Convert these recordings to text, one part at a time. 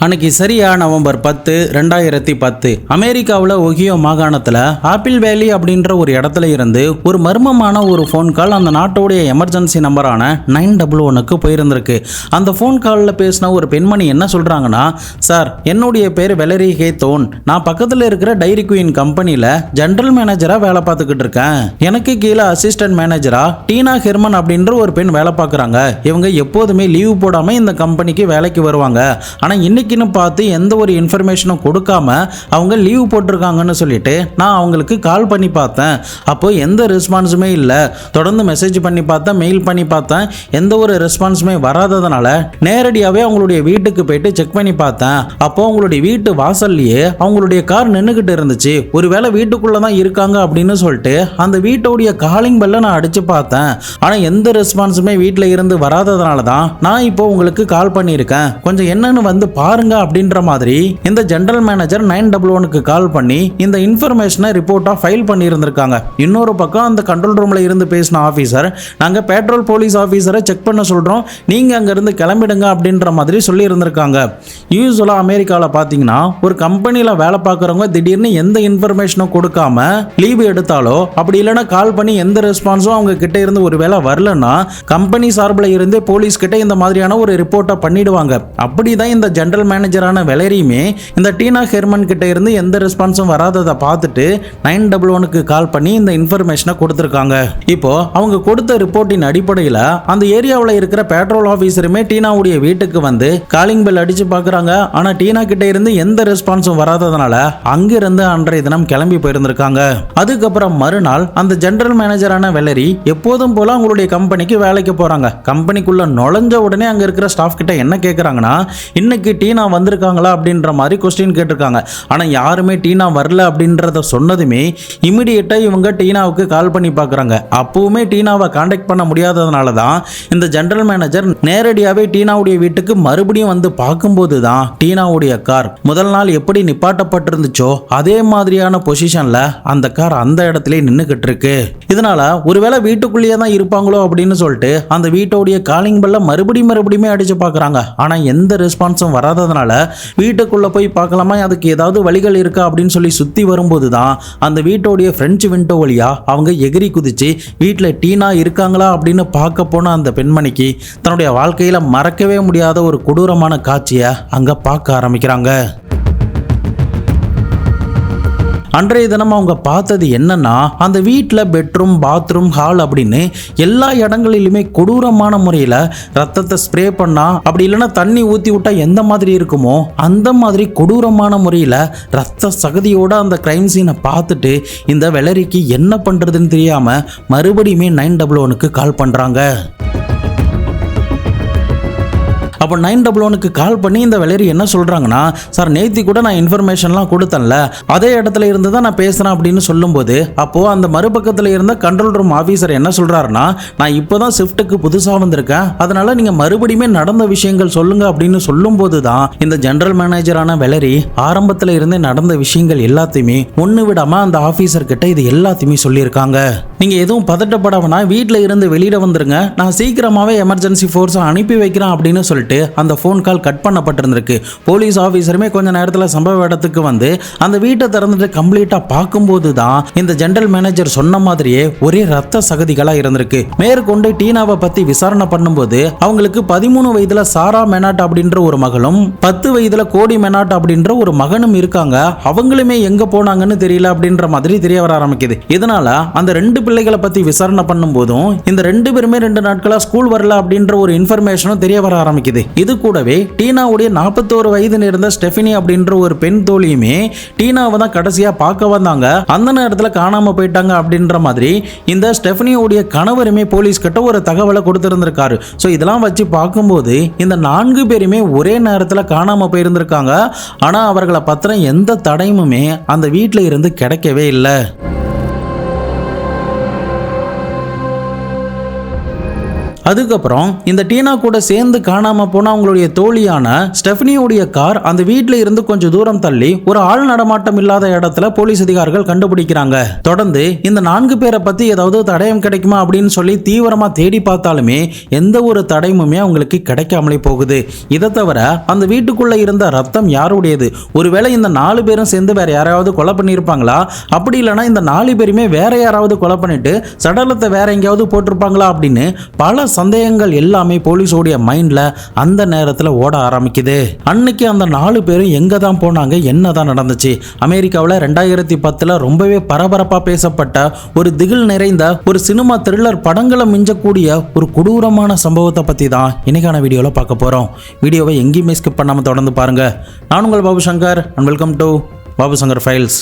அன்னைக்கு சரியா நவம்பர் 10, 2010 அமெரிக்காவில் ஒஹியோ மாகாணத்தில் ஆப்பிள் வேலி அப்படின்ற ஒரு இடத்துல இருந்து ஒரு மர்மமான ஒரு ஃபோன் கால் அந்த நாட்டோடைய எமர்ஜென்சி நம்பரான 911க்கு போயிருந்திருக்கு. அந்த ஃபோன் காலில் பேசின ஒரு பெண்மணி என்ன சொல்கிறாங்கன்னா, சார் என்னுடைய பேர் வெலரி ஹேத்தோன், நான் பக்கத்தில் இருக்கிற டைரி குயின் கம்பெனியில் ஜென்ரல் மேனேஜராக வேலை பார்த்துக்கிட்டு இருக்கேன். எனக்கு கீழே அசிஸ்டன்ட் மேனேஜராக டீனா ஹெர்மன் அப்படின்ற ஒரு பெண் வேலை பார்க்குறாங்க. இவங்க எப்போதுமே லீவ் போடாமல் இந்த கம்பெனிக்கு வேலைக்கு வருவாங்க. ஆனால் இன்னைக்குன்னு பார்த்து எந்த ஒரு இன்ஃபர்மேஷனும் கொடுக்காம அவங்க லீவ் போட்டிருக்காங்கன்னு சொல்லிட்டு நான் அவங்களுக்கு கால் பண்ணி பார்த்தேன். அப்போ எந்த ரெஸ்பான்ஸுமே இல்லை. தொடர்ந்து மெசேஜ் பண்ணி பார்த்தேன், மெயில் பண்ணி பார்த்தேன், எந்த ஒரு ரெஸ்பான்ஸுமே வராததுனால நேரடியாகவே அவங்களுடைய வீட்டுக்கு போயிட்டு செக் பண்ணி பார்த்தேன். அப்போ அவங்களுடைய வீட்டு வாசல்லையே அவங்களுடைய கார் நின்றுக்கிட்டு இருந்துச்சு. ஒருவேளை வீட்டுக்குள்ளே தான் இருக்காங்க அப்படின்னு சொல்லிட்டு அந்த வீட்டோடைய காலிங் பெல்லை நான் அடிச்சு பார்த்தேன். ஆனால் எந்த ரெஸ்பான்ஸுமே வீட்டில் இருந்து வராததுனால தான் நான் இப்போ உங்களுக்கு கால் பண்ணியிருக்கேன். கொஞ்சம் என்னன்னு வந்து பாருங்க அப்படின்ற மாதிரி இந்த ஜெனரல் மேனேஜர் 911க்கு கால் பண்ணி இந்த இன்ஃபர்மேஷனை ரிப்போர்ட்டா ஃபைல் பண்ணி இருந்திருக்காங்க. இன்னொரு பக்கம் அந்த கண்ட்ரோல் ரூம்ல இருந்து பேசின ஆபீசர், நாங்க பெட்ரோல் போலீஸ் ஆபீசரை செக் பண்ண சொல்றோம், நீங்க அங்க இருந்து கிளம்பிடுங்க அப்படின்ற மாதிரி சொல்லி இருந்திருக்காங்க. யூசுவலா அமெரிக்கால பாத்தீங்கன்னா ஒரு கம்பெனில வேலை பார்க்கறவங்க திடீர்னு எந்த இன்ஃபர்மேஷனும் கொடுக்காம லீவ் எடுத்தாலோ அப்படி இல்லைன்னா கால் பண்ணி எந்த ரெஸ்பான்ஸும் அவங்க கிட்ட இருந்து ஒரு வேலை வரலன்னா கம்பெனி சார்பில் இருந்து போலீஸ் கிட்ட இந்த மாதிரியான ஒரு ரிப்போர்ட்டை பண்ணிடுவாங்க. அப்படிதான் இந்த ஜெனரல் மேனேஜரான வெலரியுமே இந்த டீனா ஹெர்மன் கிட்ட இருந்து எந்த ரெஸ்பான்ஸும் வராததை பார்த்துட்டு 911க்கு கால் பண்ணி இந்த இன்ஃபர்மேஷனை கொடுத்துருக்காங்க. இப்போ அவங்க கொடுத்த ரிப்போர்ட்டின் அடிப்படையில் அந்த ஏரியாவில் இருக்கிற பெட்ரோல் ஆஃபீஸருமே டீனாவுடைய வீட்டுக்கு வந்து காலிங் பெல் அடிச்சு பார்க்குறாங்க. ஆனால் டீனா கிட்ட இருந்து எந்த ரெஸ்பான்ஸும் வராததுனால அங்கிருந்து அன்றைய தினம் கிளம்பி போயிருந்திருக்காங்க. அதுக்கப்புறம் மறுநாள் அந்த ஜெனரல் மேனேஜரான வெலரி எப்போதும் போல அவங்களுடைய கம்பெனிக்கு வேலைக்கு போறாங்க. கம்பெனிக்குள்ள நுழைஞ்ச உடனே அங்க இருக்கிற ஸ்டாஃப் கிட்ட என்ன கேட்குறாங்கன்னா, இன்னைக்கு டீனா வந்திருக்காங்களா அப்படின்ற மாதிரி கொஸ்டின் கேட்டிருக்காங்க. ஆனால் யாருமே டீனா வரல அப்படின்றத சொன்னதுமே இமிடியேட்டாக இவங்க டீனாவுக்கு கால் பண்ணி பார்க்குறாங்க. அப்பவுமே டீனாவை கான்டாக்ட் பண்ண முடியாததுனால தான் இந்த ஜெனரல் மேனேஜர் நேரடியாகவே டீனாவுடைய வீட்டுக்கு மறுபடியும் வந்து பார்க்கும்போது தான் டீனாவுடைய கார் முதல் நாள் எப்படி நிப்பாட்டப்பட்டிருந்துச்சோ அதே மாதிரியான பொசிஷனில் அந்த கார் அந்த இடத்துல நின்றுக்கிட்டு இருக்கு. இதனால ஒருவேளை வீட்டுக்குள்ளேயே தான் இருப்பாங்களோ அப்படின்னு சொல்லிட்டு அந்த வீட்டோடைய காலிங் பெல்ல மறுபடியுமே அடிச்சு பார்க்குறாங்க. ஆனால் எந்த ரெஸ்பான்ஸும் வராததுனால வீட்டுக்குள்ள போய் பார்க்கலாமா, அதுக்கு ஏதாவது வழிகள் இருக்கா அப்படின்னு சொல்லி சுற்றி வரும்போது தான் அந்த வீட்டோடைய ஃப்ரெஞ்சு விண்டோ வழியா அவங்க எகிரி குதிச்சு வீட்டில் டீனா இருக்காங்களா அப்படின்னு பார்க்க போன அந்த பெண்மணிக்கு தன்னுடைய வாழ்க்கையில் மறக்கவே முடியாத ஒரு கொடூரமான காட்சியை அங்கே பார்க்க ஆரம்பிக்கிறாங்க. அன்றைய தினம் அவங்க பார்த்தது என்னன்னா, அந்த வீட்டில் பெட்ரூம், பாத்ரூம், ஹால் அப்படின்னு எல்லா இடங்களிலுமே கொடூரமான முறையில் ரத்தத்தை ஸ்ப்ரே பண்ணா அப்படி இல்லைன்னா தண்ணி ஊற்றி விட்டா எந்த மாதிரி இருக்குமோ அந்த மாதிரி கொடூரமான முறையில் ரத்த சகதியோட அந்த கிரைம் சீனை பார்த்துட்டு இந்த வெலரிக்கு என்ன பண்ணுறதுன்னு தெரியாமல் மறுபடியுமே 911க்கு கால் பண்ணுறாங்க. அப்போ 911க்கு கால் பண்ணி இந்த வெலரி என்ன சொல்கிறாங்கன்னா, சார் நேத்தி கூட நான் இன்ஃபர்மேஷன்லாம் கொடுத்தேன்ல, அதே இடத்துல இருந்து தான் நான் பேசுகிறேன் அப்படின்னு சொல்லும்போது அப்போது அந்த மறுபக்கத்தில் இருந்த கண்ட்ரோல் ரூம் ஆஃபீஸர் என்ன சொல்கிறாருன்னா, நான் இப்போ தான் ஷிஃப்ட்டுக்கு புதுசாக வந்திருக்கேன், அதனால் நீங்கள் மறுபடியுமே நடந்த விஷயங்கள் சொல்லுங்கள் அப்படின்னு சொல்லும்போது தான் இந்த ஜெனரல் மேனேஜரான வெலரி ஆரம்பத்தில் இருந்தே நடந்த விஷயங்கள் எல்லாத்தையுமே ஒன்று விடாமல் அந்த ஆஃபீஸர் கிட்ட இது எல்லாத்தையுமே சொல்லியிருக்காங்க. நீங்கள் எதுவும் பதட்டப்படாமனா வீட்டில் இருந்து வெளியிட வந்துருங்க, நான் சீக்கிரமாகவே எமர்ஜென்சி ஃபோர்ஸை அனுப்பி வைக்கிறேன் அப்படின்னு சொல்லிட்டு அந்த ஃபோன் கால் கட் பண்ணப்பட்டிருந்திருக்கு. போலீஸ் ஆஃபீஸருமே கொஞ்ச நேரத்தில் சம்பவ இடத்துக்கு வந்து அந்த வீட்டை திறந்துட்டு கம்ப்ளீட்டாக பார்க்கும்போது தான் இந்த ஜெனரல் மேனேஜர் சொன்ன மாதிரியே ஒரே ரத்த சகதிகளாக இருந்திருக்கு. மேற்கொண்டு டீனாவை பற்றி விசாரணை பண்ணும்போது அவங்களுக்கு 13 வயதில் சாரா மெனாட் அப்படின்ற ஒரு மகளும் 10 வயதில் கோடி மெனாட் அப்படின்ற ஒரு மகனும் இருக்காங்க. அவங்களுமே எங்கே போனாங்கன்னு தெரியல அப்படின்ற மாதிரி தெரிய வர ஆரம்பிக்குது. இதனால அந்த 2 பிள்ளைகளை பற்றி விசாரணை பண்ணும்போதும் இந்த 2 பேருமே 2 நாட்களாக ஸ்கூல் வரல அப்படின்ற ஒரு இன்ஃபர்மேஷனும் தெரிய வர ஆரம்பிக்குது. இது கூடவே டீனாவுடைய 41 வயது இருந்த ஸ்டெஃபினி அப்படின்ற ஒரு பெண் தோழியுமே டீனாவை தான் கடைசியா பார்க்க வந்தாங்க, அந்த நேரத்தில் காணாம போயிட்டாங்க அப்படின்ற மாதிரி இந்த ஸ்டெஃபினியோடைய கணவருமே போலீஸ் கிட்ட ஒரு தகவலை கொடுத்திருந்திருக்காரு. ஸோ இதெல்லாம் வச்சு பார்க்கும்போது இந்த 4 பேருமே ஒரே நேரத்தில் காணாம போயிருந்திருக்காங்க. ஆனால் அவர்களை பத்திர எந்த தடயமுமே அந்த வீட்டில் இருந்து கிடைக்கவே இல்லை. அதுக்கப்புறம் இந்த டீனா கூட சேர்ந்து காணாம போன அவங்களுடைய தோழியான ஸ்டெஃபனியோடைய கார் அந்த வீட்டில் இருந்து கொஞ்சம் தூரம் தள்ளி ஒரு ஆள் நடமாட்டம் இல்லாத இடத்துல போலீஸ் அதிகாரிகள் கண்டுபிடிக்கிறாங்க. தொடர்ந்து இந்த 4 பேரை பத்தி ஏதாவது தடயம் கிடைக்குமா அப்படின்னு சொல்லி தீவிரமா தேடி பார்த்தாலுமே எந்த ஒரு தடயமுமே அவங்களுக்கு கிடைக்காமலே போகுது. இதை தவிர அந்த வீட்டுக்குள்ள இருந்த ரத்தம் யாருடையது, ஒருவேளை இந்த 4 பேரும் சேர்ந்து வேற யாராவது கொலை பண்ணியிருப்பாங்களா, அப்படி இல்லைன்னா இந்த 4 பேருமே வேற யாராவது கொலை பண்ணிட்டு சடலத்தை வேற எங்கேயாவது போட்டிருப்பாங்களா அப்படின்னு பல சந்தேகங்கள் எல்லாமே போலீஸோடைய மைண்ட்ல அந்த நேரத்தில் ஓட ஆரம்பிக்குது. அன்னைக்கு அந்த 4 பேரும் எங்க தான் போனாங்க, என்னதான் நடந்துச்சு? அமெரிக்காவில் 2010 ரொம்பவே பரபரப்பா பேசப்பட்ட ஒரு திகில் நிறைந்த ஒரு சினிமா த்ரில்லர் படங்களை மிஞ்சக்கூடிய ஒரு கொடூரமான சம்பவத்தை பத்தி தான் இன்னைக்கான வீடியோல பார்க்க போறோம். வீடியோவை எங்கேயுமே ஸ்கிப் பண்ணாம தொடர்ந்து பாருங்க. நான் உங்கள் Babu Shankar and welcome to Babu Shankar files.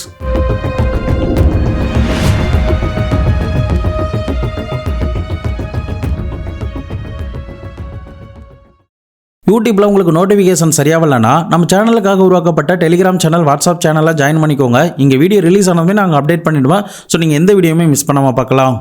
யூடியூப்ல உங்களுக்கு நோட்டிஃபிகேஷன் சரியா வரலனா நம்ம சேனலுக்காக உருவாக்கப்பட்ட டெலிகிராம் சேனல், வாட்ஸ்அப் சேனல்ல ஜாயின் பண்ணிக்கோங்க. இங்க வீடியோ ரிலீஸ் ஆனதுமே நாங்கள் அப்டேட் பண்ணிடுவோம். ஸோ நீங்கள் எந்த வீடியோவுமே மிஸ் பண்ணாமல் பார்க்கலாம்.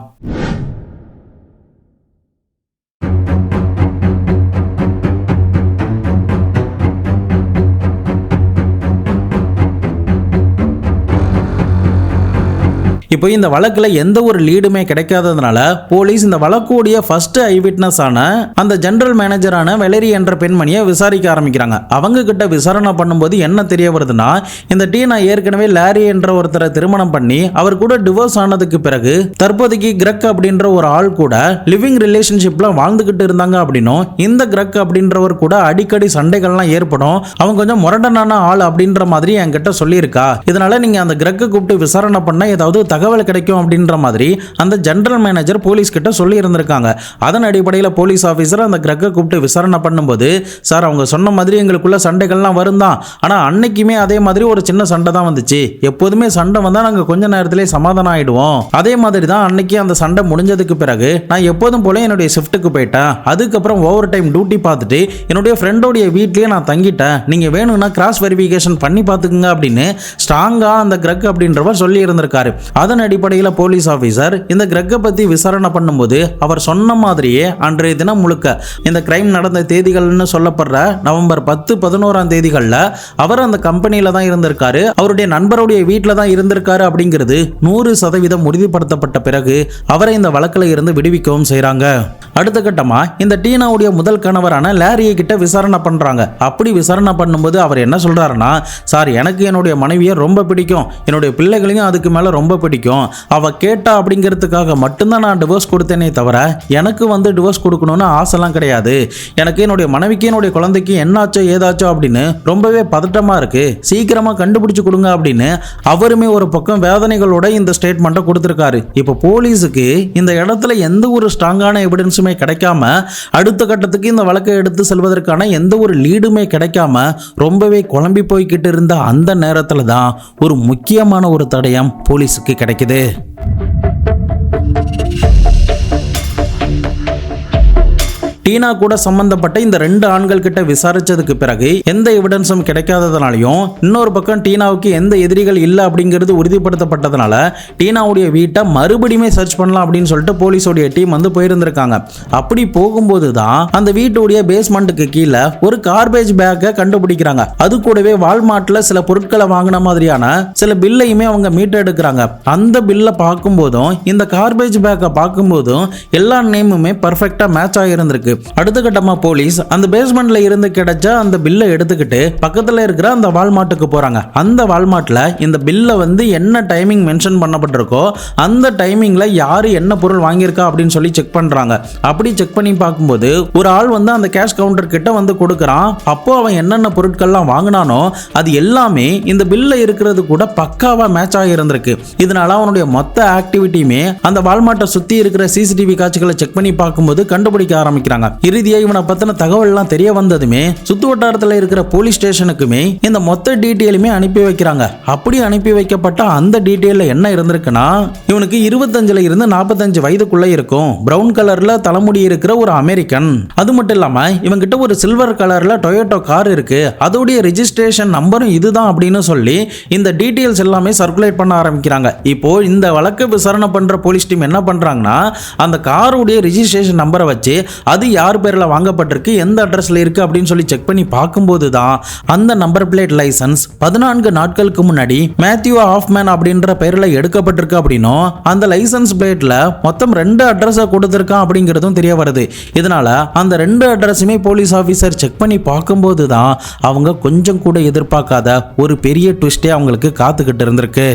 இப்போ இந்த வழக்கில் எந்த ஒரு லீடுமே கிடைக்காததுனால போலீஸ் இந்த வழக்குடைய ஃபர்ஸ்ட் ஐ விட்னஸ் ஆன அந்த ஜெனரல் மேனேஜரான வெலரி என்ற பெண்மணியை விசாரிக்க ஆரம்பிக்கிறாங்க. அவங்க கிட்ட விசாரணை பண்ணும்போது என்ன தெரிய வருதுன்னா, இந்த டீனா ஏற்கனவே லாரி என்ற ஒருத்தரை திருமணம் பண்ணி அவர் கூட டிவோர்ஸ் ஆனதுக்கு பிறகு தற்போதைக்கு கிரெக் அப்படின்ற ஒரு ஆள் கூட லிவிங் ரிலேஷன்ஷிப்ல வாழ்ந்துகிட்டு இருந்தாங்க அப்படின்னும், இந்த கிரெக் அப்படின்றவர் கூட அடிக்கடி சண்டைகள்லாம் ஏற்படும், அவங்க கொஞ்சம் முரண்டனான ஆள் அப்படின்ற மாதிரி என்கிட்ட சொல்லியிருக்கா. இதனால நீங்க அந்த கிரெக்கை கூப்பிட்டு விசாரணை பண்ண ஏதாவது தகவல் கிடைக்கும் அப்படின்ற மாதிரி அந்த ஜெனரல் மேனேஜர் போலீஸ் கிட்ட சொல்லி இருந்திருக்காங்க. அதன் அடிப்படையில் போலீஸ் ஆஃபீஸர் அந்த கிரெக்கை கூப்பிட்டு விசாரணை பண்ணும்போது, சார் அவங்க சொன்ன மாதிரி எங்களுக்குள்ள சண்டைகள்லாம் வரும் தான், ஆனால் அன்னைக்குமே அதே மாதிரி ஒரு சின்ன சண்டை தான் வந்துச்சு. எப்போதுமே சண்டை வந்தால் நாங்கள் கொஞ்ச நேரத்திலே சமாதானம் ஆயிடுவோம். அதே மாதிரி தான் அன்னைக்கு அந்த சண்டை முடிஞ்சதுக்கு பிறகு நான் எப்போதும் போல என்னுடைய ஷிஃப்ட்டுக்கு போயிட்டேன். அதுக்கப்புறம் ஓவர் டைம் டியூட்டி பார்த்துட்டு என்னுடைய ஃப்ரெண்டோடைய வீட்லேயே நான் தங்கிட்டேன். நீங்கள் வேணும்னா கிராஸ் வெரிஃபிகேஷன் பண்ணி பார்த்துக்குங்க அப்படின்னு ஸ்ட்ராங்காக அந்த கிரெக் அப்படின்றவர் சொல்லி இருந்திருக்காரு. அதன் அடிப்படையில் போலீஸ் ஆஃபீஸர் இந்த கிரெக்கை பற்றி விசாரணை பண்ணும்போது அவர் சொன்ன மாதிரியே அன்றைய தினம் முழுக்க இந்த கிரைம் நடந்த தேதிகள்னு சொல்லப்படுற நவம்பர் 10, 11 தேதிகளில் அவர் அந்த கம்பெனியில் தான் இருந்திருக்காரு, அவருடைய நண்பருடைய வீட்டில் தான் இருந்திருக்காரு அப்படிங்கிறது 100% உறுதிப்படுத்தப்பட்ட பிறகு அவரை இந்த வழக்கில் இருந்து விடுவிக்கவும் செய்கிறாங்க. அடுத்த கட்டமாக இந்த டீனாவுடைய முதல் கணவரான லாரியை கிட்ட விசாரணை பண்ணுறாங்க. அப்படி விசாரணை பண்ணும்போது அவர் என்ன சொல்கிறாருன்னா, சார் எனக்கு என்னுடைய மனைவியை ரொம்ப பிடிக்கும், என்னுடைய பிள்ளைகளையும் அதுக்கு மேலே ரொம்ப பிடிக்கும், அவ கேட்டா அப்படிங்கிறதுக்காக மட்டும்தான் நான் டிவோர்ஸ் கொடுத்தேனே தவிர எனக்கு டிவோர்ஸ் கொடுக்கணும்னு ஆசைலாம் கிடையாது. எனக்கு என்னுடைய மனைவிக்கு என்னுடைய குழந்தைக்கு என்னாச்சோ ஏதாச்சோ அப்படின்னு ரொம்பவே பதட்டமா இருக்கு, சீக்கிரமா கண்டுபிடிச்சு கொடுங்க அப்படின்னு அவருமே ஒரு பக்கம் வேதனைகளோட இந்த ஸ்டேட்மெண்ட்டை கொடுத்திருக்காரு. இப்போ போலீஸுக்கு இந்த இடத்துல எந்த ஒரு ஸ்ட்ராங்கான எவிடன்ஸுமே கிடைக்காம அடுத்த கட்டத்துக்கு இந்த வழக்கை எடுத்து செல்வதற்கான எந்த ஒரு லீடுமே கிடைக்காம ரொம்பவே குழம்பி போய்கிட்டு இருந்த அந்த நேரத்துல தான் ஒரு முக்கியமான ஒரு தடயம் போலீஸுக்கு கிடைக்குது. டீனா கூட சம்பந்தப்பட்ட இந்த 2 ஆண்கள் கிட்ட விசாரிச்சதுக்கு பிறகு எந்த எவிடன்ஸும் கிடைக்காததுனாலையும், இன்னொரு பக்கம் டீனாவுக்கு எந்த எதிரிகள் இல்லை அப்படிங்கிறது உறுதிப்படுத்தப்பட்டதுனால டீனாவுடைய வீட்டை மறுபடியுமே சர்ச் பண்ணலாம் அப்படின்னு சொல்லிட்டு போலீஸோடைய டீம் போயிருந்திருக்காங்க. அப்படி போகும்போது தான் அந்த வீட்டுடைய பேஸ்மெண்ட்டுக்கு கீழே ஒரு கார்பேஜ் பேக்கை கண்டுபிடிக்கிறாங்க. அது கூடவே வால்மார்ட்ல சில பொருட்களை வாங்கின மாதிரியான சில பில்லையுமே அவங்க மீட்டெடுக்கிறாங்க. அந்த பில்லை பார்க்கும்போதும் இந்த கார்பேஜ் பேக்கை பார்க்கும்போதும் எல்லா நேமுமே பர்ஃபெக்டா மேட்ச் ஆகியிருந்திருக்கு. அடுத்த கட்டமா போலீஸ் அந்த பேஸ்மெண்ட்ல இருந்து கிடைச்ச அந்த பில்லை எடுத்துக்கிட்டு பக்கத்துல இருக்கிற அந்த வால்மார்ட்டுக்கு போறாங்க. அந்த வால்மார்ட்ல இந்த பில்ல என்ன டைமிங் மென்ஷன் பண்ணப்பட்டிருக்கோ அந்த டைமிங்ல யாரு என்ன பொருள் வாங்கியிருக்கா அப்படின்னு சொல்லி செக் பண்றாங்க. அப்படி செக் பண்ணி பார்க்கும்போது ஒரு ஆள் அந்த கேஷ் கவுண்டர் கிட்ட கொடுக்கறான். அப்போ அவன் என்னென்ன பொருட்கள்லாம் வாங்கினானோ அது எல்லாமே இந்த பில்ல இருக்கிறது கூட பக்காவா மேட்ச் ஆகி இருந்திருக்கு. இதனால அவனுடைய மொத்த ஆக்டிவிட்டியுமே அந்த வால்மார்ட்டை சுத்தி இருக்கிற சிசிடிவி காட்சிகளை செக் பண்ணி பார்க்கும்போது கண்டுபிடிக்க ஆரம்பிக்கிறாங்க. ஆரம்பிக்கிறாங்க. இறுதியா இவனை பத்தின தகவல் எல்லாம் தெரிய வந்ததுமே சுத்து வட்டாரத்தில் இருக்கிற போலீஸ் ஸ்டேஷனுக்குமே இந்த மொத்த டீட்டெயிலுமே அனுப்பி வைக்கிறாங்க. அப்படி அனுப்பி வைக்கப்பட்ட அந்த டீட்டெயில என்ன இருந்திருக்குன்னா, இவனுக்கு 25 இருந்து 45 வயதுக்குள்ள இருக்கும், பிரவுன் கலர்ல தலைமுடி இருக்கிற ஒரு அமெரிக்கன். அது மட்டும் இல்லாம இவங்கிட்ட ஒரு சில்வர் கலர்ல டொயோட்டோ கார் இருக்கு, அதோடைய ரெஜிஸ்ட்ரேஷன் நம்பரும் இதுதான் அப்படின்னு சொல்லி இந்த டீட்டெயில்ஸ் எல்லாமே சர்க்குலேட் பண்ண ஆரம்பிக்கிறாங்க. இப்போ இந்த வழக்கு விசாரணை பண்ற போலீஸ் டீம் என்ன பண்றாங்கன்னா, அந்த காருடைய ரெஜிஸ்ட்ரேஷன் நம்பரை வச்சு அது யார் பேர்ல வாங்கப்பட்டிருக்கு, எந்த அட்ரஸ்ல இருக்கு அப்படின்னு சொல்லி செக் பண்ணி பார்க்கும்போது தான் அந்த நம்பர் பிளேட் லைசன்ஸ் 14 நாட்களுக்கு முன்னாடி மேத்யூ ஆஃப்மேன் அப்படின்ற பெயர்ல எடுக்கப்பட்டிருக்கு அப்படின்னும், அந்த லைசன்ஸ் பிளேட்ல மொத்தம் 2 அட்ரஸை கொடுத்திருக்கான் அப்படிங்கிறதும் தெரிய வருது. இதனால அந்த 2 அட்ரஸுமே போலீஸ் ஆஃபீஸர் செக் பண்ணி பார்க்கும்போது தான் அவங்க கொஞ்சம் கூட எதிர்பார்க்காத ஒரு பெரிய ட்விஸ்டே அவங்களுக்கு காத்துக்கிட்டு இருந்திருக்கு.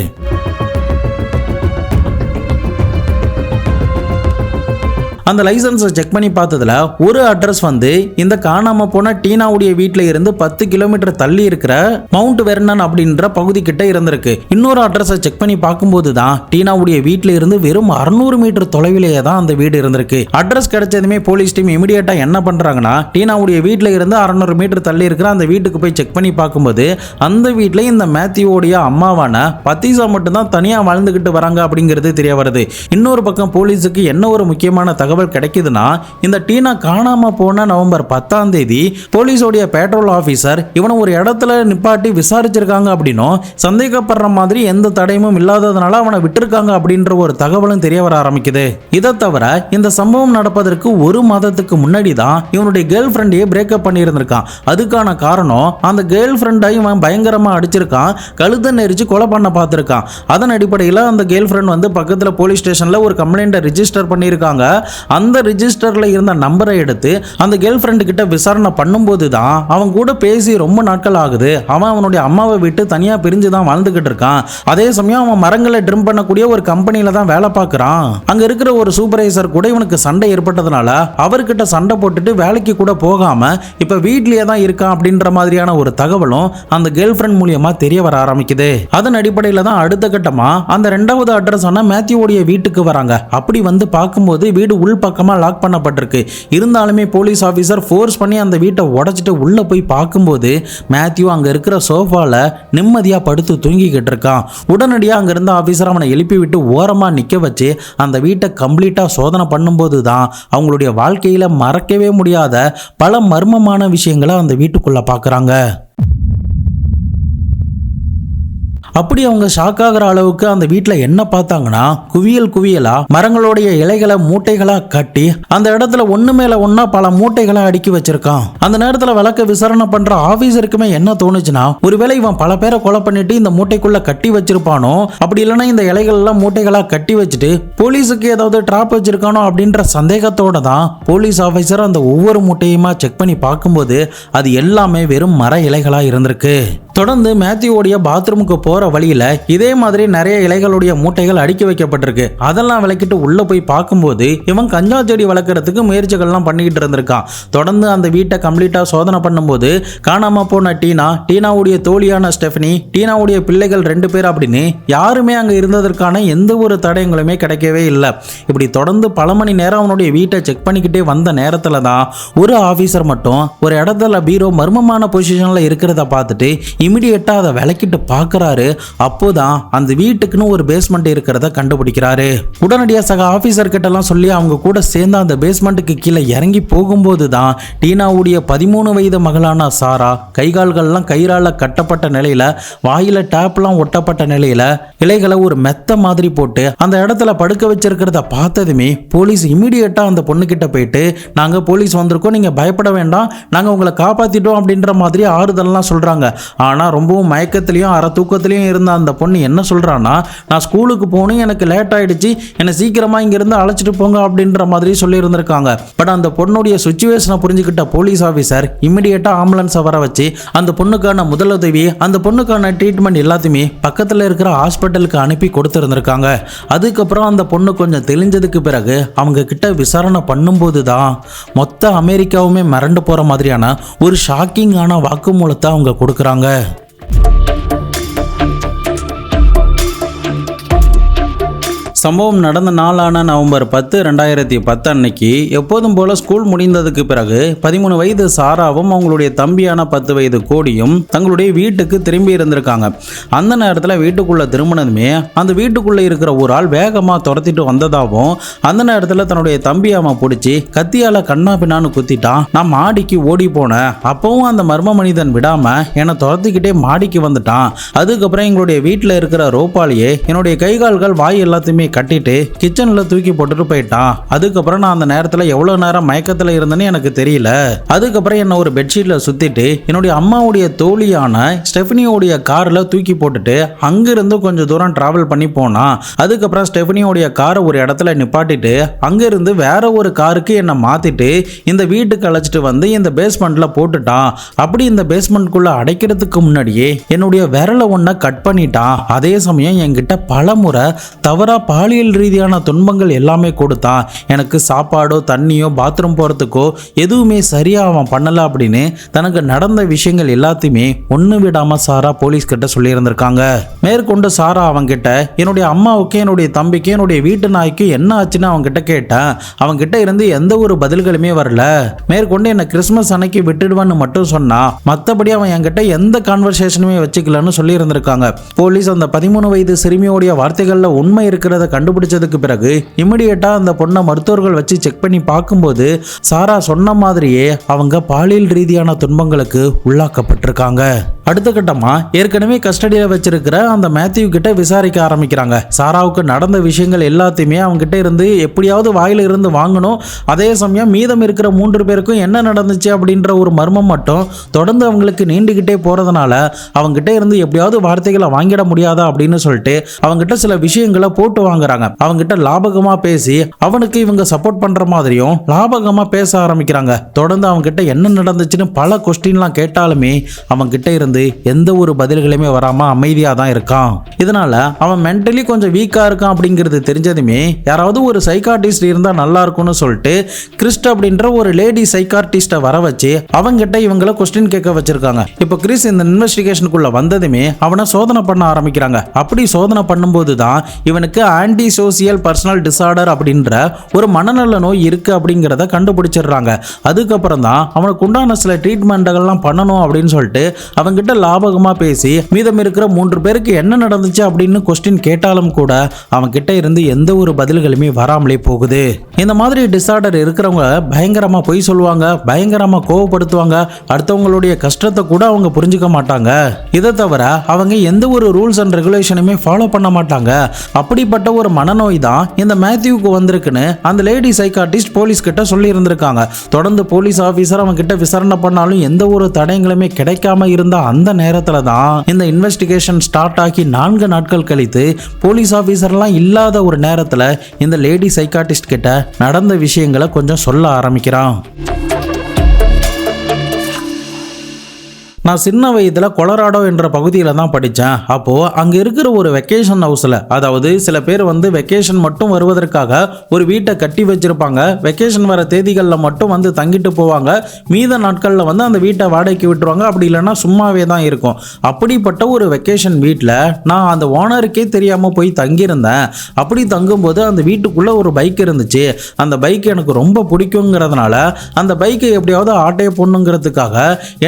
அந்த லைசன்ஸை செக் பண்ணி பார்த்ததுல ஒரு அட்ரஸ் வந்து இந்த காணாம போன டீனாவுடைய வீட்டில் இருந்து 10 கிலோமீட்டர் தள்ளி இருக்கிற மவுண்ட் வெர்னன் அப்படின்ற பகுதி கிட்ட இருந்திருக்கு. இன்னொரு அட்ரஸை செக் பண்ணி பார்க்கும்போது தான் டீனாவுடைய வீட்டில் இருந்து வெறும் 600 மீட்டர் தொலைவிலேயே தான் அந்த வீடு இருந்திருக்கு. அட்ரஸ் கிடைச்சதுமே போலீஸ் டீம் இமிடியேட்டா என்ன பண்றாங்கன்னா, டீனாவுடைய வீட்டில் இருந்து 600 மீட்டர் தள்ளி இருக்கிற அந்த வீட்டுக்கு போய் செக் பண்ணி பார்க்கும்போது அந்த வீட்டில் இந்த மேத்யூவோடைய அம்மாவான பத்தீசா மட்டும்தான் தனியா வாழ்ந்துகிட்டு வராங்க அப்படிங்கிறது தெரிய வருது. இன்னொரு பக்கம் போலீஸுக்கு என்ன ஒரு முக்கியமான தகவல் கிடைக்குதுன்னா, இந்த டீனா காணாம போன நவம்பர் 10ஆம் தேதி போலீஸோடைய பெட்ரோல் ஆபீசர் இவனை ஒரு இடத்துல நிப்பாட்டி விசாரிச்சிருக்காங்க அப்படின்னும், சந்தேகப்படுற மாதிரி எந்த தடையும் இல்லாததுனால அவனை விட்டுருக்காங்க அப்படின்ற ஒரு தகவலும் தெரிய வர ஆரம்பிக்குது. இதை தவிர இந்த சம்பவம் நடப்பதற்கு ஒரு மாதத்துக்கு முன்னாடி தான் இவனுடைய கேர்ள் ஃப்ரெண்டையே பிரேக்கப் பண்ணி இருந்திருக்கான். அதுக்கான காரணம் அந்த கேர்ள் ஃப்ரெண்டை இவன் பயங்கரமா அடிச்சிருக்கான், கழுத்தை நெரிச்சு கொலை பண்ண பார்த்திருக்கான். அதன் அடிப்படையில் அந்த கேர்ள் ஃப்ரெண்ட் வந்து பக்கத்துல போலீஸ் ஸ்டேஷன்ல ஒரு கம்ப்ளைண்ட்டை ரிஜிஸ்டர் பண்ணியிருக்காங்க. அந்த ரிஜிஸ்டர்ல இருந்த நம்பரை எடுத்து அந்த கேர்ள் ஃப்ரெண்ட் கிட்ட விசாரணை பண்ணும்போது தான் அவன் கூட பேசி ரொம்ப நாட்கள் ஆகுது, அவன் அவனுடைய அம்மாவை விட்டு தனியா பிரிஞ்சு தான் வாழ்ந்துகிட்டு இருக்கான். அதே சமயம் அவன் மரங்களை ட்ரிம் பண்ணக்கூடிய ஒரு கம்பெனில தான் வேலை பார்க்கறான். அங்க இருக்கிற ஒரு சூப்பர்வைசர் கூட இவனுக்கு சண்டை ஏற்பட்டதுனால அவர்கிட்ட சண்டை போட்டுட்டு வேலைக்கு கூட போகாம இப்ப வீட்லயே தான் இருக்கான் அப்படின்ற மாதிரியான ஒரு தகவலும் அந்த கேர்ள் ஃப்ரெண்ட் மூலியமா தெரிய வர ஆரம்பிக்குது. அதன் அடிப்படையில் தான் அடுத்த கட்டமா அந்த 2வது அட்ரஸ் ஆன மேத்யூவோடைய வீட்டுக்கு வராங்க. அப்படி வந்து பார்க்கும்போது வீடு உள் பக்கமா லாக் பண்ணப்பட்டிருக்கு. இருந்தாலுமே போலீஸ் ஆபீசர் ஃபோர்ஸ் பண்ணி அந்த வீட்டை உடைச்சிட்டு உள்ள போய் பார்க்கும்போது மேத்யூ அங்க இருக்கிற சோஃபால நிம்மதியா படுத்து தூங்கிக்கிட்டு இருக்கான். உடனடியாக அங்க இருந்த ஆபீசர் அவனை எழுப்பி விட்டு ஓரமா நிக்க வச்சு அந்த வீட்டை கம்ப்ளீட்டா சோதனை பண்ணும்போது தான் அவங்களுடைய வாழ்க்கையில மறக்கவே முடியாத பல மர்மமான விஷயங்களை அந்த வீட்டுக்குள்ள பார்க்கறாங்க. அப்படி அவங்க ஷாக் ஆகிற அளவுக்கு அந்த வீட்டில் என்ன பார்த்தாங்கன்னா, குவியல் குவியலா மரங்களுடைய இலைகளை மூட்டைகளா கட்டி அந்த இடத்துல ஒண்ணு மேல ஒன்னா பல மூட்டைகளை அடுக்கி வச்சிருக்கான். அந்த நேரத்தில் வழக்க விசாரணை பண்ற ஆபீசருக்குமே என்ன தோணுச்சுன்னா, ஒருவேளை இவன் பல பேரை கொலை பண்ணிட்டு இந்த மூட்டைக்குள்ள கட்டி வச்சிருப்பானோ, அப்படி இல்லைன்னா இந்த இலைகள் எல்லாம் மூட்டைகளா கட்டி வச்சுட்டு போலீஸுக்கு ஏதாவது டிராப் வச்சிருக்கானோ அப்படின்ற சந்தேகத்தோட தான் போலீஸ் ஆபீசர் அந்த ஒவ்வொரு மூட்டையுமா செக் பண்ணி பார்க்கும்போது அது எல்லாமே வெறும் மர இலைகளா இருந்திருக்கு. தொடர்ந்து மேத்யூவோடைய பாத்ரூமுக்கு போற வழியில இதே மாதிரி நிறைய இலைகளுடைய மூட்டைகள் அடுக்கி வைக்கப்பட்டிருக்கு. அதெல்லாம் விளக்கிட்டு உள்ள போய் பார்க்கும்போது இவன் கஞ்சா செடி வளர்க்கறதுக்கு முயற்சிகள்லாம் பண்ணிக்கிட்டு இருந்திருக்கான். தொடர்ந்து அந்த வீட்டை கம்ப்ளீட்டா சோதனை பண்ணும்போது காணாம போன டீனாவுடைய தோழியான ஸ்டெஃபனி, டீனாவுடைய பிள்ளைகள் 2 பேர் அப்படின்னு யாருமே அங்க இருந்ததற்கான எந்த ஒரு தடயங்களுமே கிடைக்கவே இல்லை. இப்படி தொடர்ந்து பல மணி நேரம் அவனுடைய வீட்டை செக் பண்ணிக்கிட்டே வந்த நேரத்துல தான் ஒரு ஆபீசர் மட்டும் ஒரு இடத்துல பீரோ மர்மமான பொசிஷன்ல இருக்கிறத பார்த்துட்டு இமிடியேட்டா அதை விளக்கிட்டு பார்க்கறாரு. அப்போதான் அந்த வீட்டுக்குன்னு ஒரு பேஸ்மெண்ட் இருக்கிறத கண்டுபிடிக்கிறாரு. உடனடியாக சக ஆபீசர் கிட்ட எல்லாம் சொல்லி அவங்க கூட சேர்ந்து அந்த பேஸ்மெண்ட்டுக்கு கீழே இறங்கி போகும்போது தான் டீனாவுடைய 13 வயது மகளான சாரா கைகால்கள்லாம் கயிறால கட்டப்பட்ட நிலையில, வாயில டேப்லாம் ஒட்டப்பட்ட நிலையில, இலைகளை ஒரு மெத்த மாதிரி போட்டு அந்த இடத்துல படுக்க வச்சிருக்கிறத பார்த்ததுமே போலீஸ் இமிடியேட்டா அந்த பொண்ணு கிட்ட போயிட்டு, நாங்க போலீஸ் வந்திருக்கோம், நீங்க பயப்பட வேண்டாம், நாங்க உங்களை காப்பாத்திட்டோம் அப்படின்ற மாதிரி ஆறுதல்லாம் சொல்றாங்க. ஆனா ரொம்பவும் மயக்கத்திலையும் அரை தூக்கத்திலையும் இருந்த அந்த பொண்ணு என்ன சொல்றான்னா, நான் ஸ்கூலுக்கு போகணும், எனக்கு லேட் ஆயிடுச்சு, என்னை சீக்கிரமா இங்க இருந்து அழைச்சிட்டு போங்க அப்படின்ற மாதிரி சொல்லி இருந்திருக்காங்க. பட் அந்த பொண்ணுடைய சுச்சுவேஷனை புரிஞ்சுக்கிட்ட போலீஸ் ஆபீசர் இமிடியேட்டா ஆம்புலன்ஸை வர வச்சு அந்த பொண்ணுக்கான முதலுதவி, அந்த பொண்ணுக்கான ட்ரீட்மெண்ட் எல்லாத்தையுமே பக்கத்துல இருக்கிற ஹாஸ்பிட்டலுக்கு அனுப்பி கொடுத்துருந்துருக்காங்க. அதுக்கப்புறம் அந்த பொண்ணு கொஞ்சம் தெளிஞ்சதுக்கு பிறகு அவங்க கிட்ட விசாரணை பண்ணும்போது தான் மொத்த அமெரிக்காவுமே மிரண்டு போற மாதிரியான ஒரு ஷாக்கிங்கான வாக்குமூலத்தை அவங்க கொடுக்குறாங்க. சம்பவம் நடந்த நாளான நவம்பர் 10, 2010 அன்னைக்கு எப்போதும் போல ஸ்கூல் முடிந்ததுக்கு பிறகு 13 வயது சாராவும் அவங்களுடைய தம்பியான 10 வயது கோடியும் தங்களுடைய வீட்டுக்கு திரும்பி இருந்திருக்காங்க. அந்த நேரத்தில் வீட்டுக்குள்ள திரும்பினதுமே அந்த வீட்டுக்குள்ள இருக்கிற ஒரு ஆள் வேகமாக துரத்திட்டு வந்ததாகவும் அந்த நேரத்தில் தன்னுடைய தம்பியாம பிடிச்சி கத்தியால கண்ணா பின்னான்னு குத்திட்டான். நான் மாடிக்கு ஓடி போனேன். அப்பவும் அந்த மர்ம மனிதன் விடாம என்னை துரத்திக்கிட்டே மாடிக்கு வந்துட்டான். அதுக்கப்புறம் எங்களுடைய வீட்டில் இருக்கிற ரோப்பாலேயே என்னுடைய கைகால்கள் வாய் எல்லாத்தையுமே கட்டிட்டு கிச்சன்ல தூக்கி போட்டுட்டு போயிட்டான். அதுக்கப்புறம் நான் அந்த நேரத்தில் எவ்வளவு நேரம் மயக்கத்தில் இருந்தேன்னு எனக்கு தெரியல. அதுக்கப்புறம் என்ன ஒரு பெட்ஷீட்ல சுத்திட்டு என்னுடைய அம்மாவுடைய தோழியான ஸ்டெஃபனியோடைய கார்ல தூக்கி போட்டுட்டு அங்கிருந்து கொஞ்சம் தூரம் டிராவல் பண்ணி போனான். அதுக்கப்புறம் ஸ்டெஃபனியோடைய காரை ஒரு இடத்துல நிப்பாட்டிட்டு அங்கிருந்து வேற ஒரு காருக்கு என்னை மாத்திட்டு இந்த வீட்டுக்கு அழைச்சிட்டு வந்து இந்த பேஸ்மெண்ட்ல போட்டுட்டான். அப்படி இந்த பேஸ்மெண்ட்குள்ள அடைக்கிறதுக்கு முன்னாடியே என்னுடைய விரலை ஒன்ன கட் பண்ணிட்டான். அதே சமயம் என்கிட்ட பல முறை தவறா பாலியல் ரீதியான துன்பங்கள் எல்லாமே கொடுத்தான். எனக்கு சாப்பாடோ தண்ணியோ பாத்ரூம் போறதுக்கோ எதுவுமே சரியா அவன் பண்ணல அப்படின்னு தனக்கு நடந்த விஷயங்கள் எல்லாத்தையுமே ஒண்ணு விடாம சாரா போலீஸ் கிட்ட சொல்லி இருந்திருக்காங்க. மேற்கொண்டு சாரா அவங்க கிட்ட என்னுடைய அம்மாவுக்கு என்னுடைய தம்பிக்கு என்னுடைய வீட்டு நாய்க்கு என்ன ஆச்சுன்னு அவங்க கிட்ட கேட்டேன். அவங்க கிட்ட இருந்து எந்த ஒரு பதில்களுமே வரல. மேற்கொண்டு என்ன கிறிஸ்துமஸ் அன்னைக்கு விட்டுடுவான்னு மட்டும் சொன்னா, மற்றபடி அவன் என்கிட்ட எந்த கான்வர்சேஷனுமே வச்சுக்கலன்னு சொல்லி இருந்திருக்காங்க. போலீஸ் அந்த 13 வயது சிறுமியோடைய வார்த்தைகள்ல உண்மை இருக்கிறத கண்டுபிடிச்சதுக்கு பிறகு இமிடியேட்டா அந்த பொண்ணை மருத்துவர்கள் வச்சு செக் பண்ணி பார்க்கும்போது சாரா சொன்ன மாதிரியே அவங்க பாலியல் ரீதியான துன்பங்களுக்கு உள்ளாக்கப்பட்டிருக்காங்க. அடுத்த கட்டமா ஏற்கனவே கஸ்டடியில் வச்சிருக்கிற அந்த மேத்யூ கிட்ட விசாரிக்க ஆரம்பிக்கிறாங்க. சாராவுக்கு நடந்த விஷயங்கள் எல்லாத்தையுமே அவங்க கிட்ட இருந்து எப்படியாவது வாயில இருந்து வாங்கணும். அதே சமயம் மீதம் இருக்கிற 3 பேருக்கும் என்ன நடந்துச்சு அப்படின்ற ஒரு மர்மம் மட்டும் தொடர்ந்து அவங்களுக்கு நீண்டுகிட்டே போறதுனால அவங்க கிட்ட இருந்து எப்படியாவது வார்த்தைகளை வாங்கிட முடியாதா அப்படின்னு சொல்லிட்டு அவங்க கிட்ட சில விஷயங்களை போட்டு வாங்குறாங்க. அவங்க கிட்ட லாபகமா பேசி அவனுக்கு இவங்க சப்போர்ட் பண்ற மாதிரியும் லாபகமா பேச ஆரம்பிக்கிறாங்க. தொடர்ந்து அவங்க கிட்ட என்ன நடந்துச்சுன்னு பல கொஸ்டின்லாம் கேட்டாலுமே அவங்க கிட்ட இருந்து எந்த ஒரு பதில்களுமே வராம அமைதியா தான் இருக்கான். இதனால அவன் மென்டலி கொஞ்சம் வீக்கா இருக்கான் அப்படிங்கிறது தெரிஞ்சதுமே யாராவது ஒரு சைக்கார்டிஸ்ட் இருந்தா நல்லா இருக்கும்னு சொல்லிட்டு கிறிஸ்ட் அப்படின்ற ஒரு லேடி சைக்கார்டிஸ்ட வர வச்சு அவங்க கிட்ட இவங்கள கொஸ்டின் கேட்க வச்சிருக்காங்க. இப்போ கிறிஸ் இந்த இன்வெஸ்டிகேஷனுக்குள்ள வந்ததுமே அவனை சோதனை பண்ண ஆரம்பிக்கிறாங்க. அப்படி சோதனை பண்ணும்போது தான் இவனுக்கு ஆன்டி சோசியல் பர்சனல் டிசார்டர் அப்படின்ற ஒரு மனநல நோய் இருக்கு அப்படிங்கிறத கண்டுபிடிச்சிடுறாங்க. அதுக்கப்புறம் தான் அவனுக்கு உண்டான சில ட்ரீட்மெண்ட்கள்லாம் பண்ணணும் அப்படின்னு சொல்லிட்டு அவங்க கிட்ட லாபகமா பேசி மீதம் இருக்கிற 3 பேருக்கு என்ன நடந்துச்சு அப்படின்னு கொஸ்டின் கேட்டாலும் கூட அவங்க கிட்ட இருந்து எந்த ஒரு பதில்களுமே வராமலே போகுது. இந்த மாதிரி டிசார்டர் இருக்கிறவங்க பயங்கரமா பொய் சொல்லுவாங்க, பயங்கரமா கோவப்படுத்துவாங்க, அடுத்தவங்களுடைய கஷ்டத்தை கூட அவங்க புரிஞ்சுக்க மாட்டாங்க. இதை தவிர அவங்க எந்த ஒரு ரூல்ஸ் அண்ட் ரெகுலேஷனுமே ஃபாலோ பண்ண மாட்டாங்க. அப்படிப்பட்ட ஒரு மனநோய் தான் இந்த மேத்யூக்கு வந்திருக்குன்னு அந்த லேடி சைக்கார்டிஸ்ட் போலீஸ் கிட்ட சொல்லி இருந்திருக்காங்க. தொடர்ந்து போலீஸ் ஆபீசர் அவங்க கிட்ட விசாரணை பண்ணாலும் எந்த ஒரு தடயங்களுமே கிடைக்காம இருந்த அந்த நேரத்துல தான் இந்த இன்வெஸ்டிகேஷன் ஸ்டார்ட் ஆகி 4 நாட்கள் கழித்து போலீஸ் ஆபீசர்லாம் இல்லாத ஒரு நேரத்துல இந்த லேடி சைக்கார்டிஸ்ட் கிட்ட நடந்த விஷயங்களை கொஞ்சம் சொல்ல ஆரம்பிக்கிறான். நான் சின்ன வயதில் கொலராடோ என்ற பகுதியில் தான் படித்தேன். அப்போது அங்கே இருக்கிற ஒரு வெக்கேஷன் ஹவுஸில், அதாவது சில பேர் வந்து வெக்கேஷன் மட்டும் வருவதற்காக ஒரு வீட்டை கட்டி வச்சுருப்பாங்க. வெக்கேஷன் வர தேதிகளில் மட்டும் வந்து தங்கிட்டு போவாங்க. மீத நாட்களில் வந்து அந்த வீட்டை வாடகைக்கு விட்டுருவாங்க. அப்படி இல்லைன்னா சும்மாவே தான் இருக்கும். அப்படிப்பட்ட ஒரு வெக்கேஷன் வீட்டில் நான் அந்த ஓனருக்கே தெரியாமல் போய் தங்கியிருந்தேன். அப்படி தங்கும்போது அந்த வீட்டுக்குள்ளே ஒரு பைக் இருந்துச்சு. அந்த பைக் எனக்கு ரொம்ப பிடிக்குங்கிறதுனால அந்த பைக்கை எப்படியாவது ஆட்டையை போடணுங்கிறதுக்காக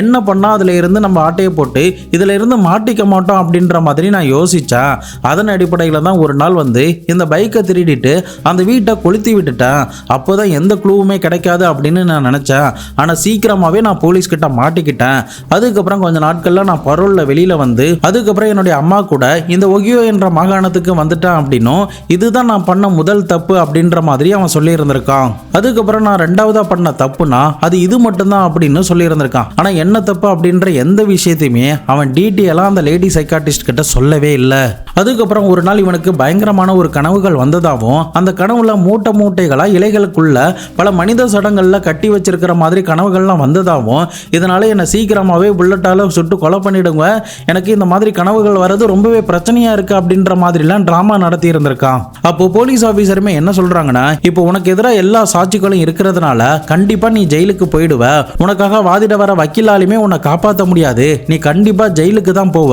என்ன பண்ணால் அதில் நம்ம ஆட்டையை போட்டு இதுல இருந்து மாட்டிக்க மாட்டோம் அப்படின்ற மாதிரி நான் யோசிச்சேன். அதன் அடிப்படையில் தான் ஒரு நாள் வந்து இந்த பைக்கை திருடிட்டு அந்த வீட்டை கொளுத்தி விட்டுட்டேன். அப்போதான் எந்த க்ளூவுமே கிடைக்காது அப்படின்னு நான் நினைச்சேன். ஆனா சீக்கிரமாவே நான் போலீஸ் கிட்ட மாட்டிக்கிட்டேன். அதுக்கப்புறம் கொஞ்ச நாட்கள்ல நான் பரோல்ல வெளியில வந்து அதுக்கப்புறம் என்னுடைய அம்மா கூட இந்த ஒகியோ என்ற மாகாணத்துக்கு வந்துட்டேன் அப்படின்னும் இதுதான் நான் பண்ண முதல் தப்பு அப்படின்ற மாதிரி அவன் சொல்லி இருந்திருக்கான். அதுக்கப்புறம் நான் 2வதா பண்ண தப்புனா அது இது மட்டும்தான் அப்படின்னு சொல்லி இருந்திருக்கான். ஆனா என்ன தப்பு அப்படின்ற எந்த விஷயத்தையுமே அவன் டீட்டெயிலா அந்த லேடி சைக்கார்டிஸ்ட் கிட்ட சொல்லவே இல்லை. அதுக்கப்புறம் ஒரு நாள் இவனுக்கு பயங்கரமான ஒரு கனவுகள் வந்ததாகவும் அந்த கனவுல மூட்டை மூட்டைகளா இலைகளுக்குள்ள பல மனித சடங்கள்ல கட்டி வச்சிருக்கிற மாதிரி கனவுகள்லாம் வந்ததாகவும் இதனால என்னை சீக்கிரமாவே புல்லட்டால சுட்டு கொலை பண்ணிடுங்க, எனக்கு இந்த மாதிரி கனவுகள் வர்றது ரொம்பவே பிரச்சனையா இருக்கு அப்படின்ற மாதிரிலாம் டிராமா நடத்தி இருந்திருக்கான். அப்போ போலீஸ் ஆபீசருமே என்ன சொல்றாங்கன்னா, இப்போ உனக்கு எதிராக எல்லா சாட்சிகளும் இருக்கிறதுனால கண்டிப்பா நீ ஜெயிலுக்கு போயிடுவ, உனக்காக வாதிட வர வக்கீலாலுமே உன்னை காப்பாற்ற முடியாது, நீ கண்டிப்பா ஜெயிலுக்கு தான் போவ.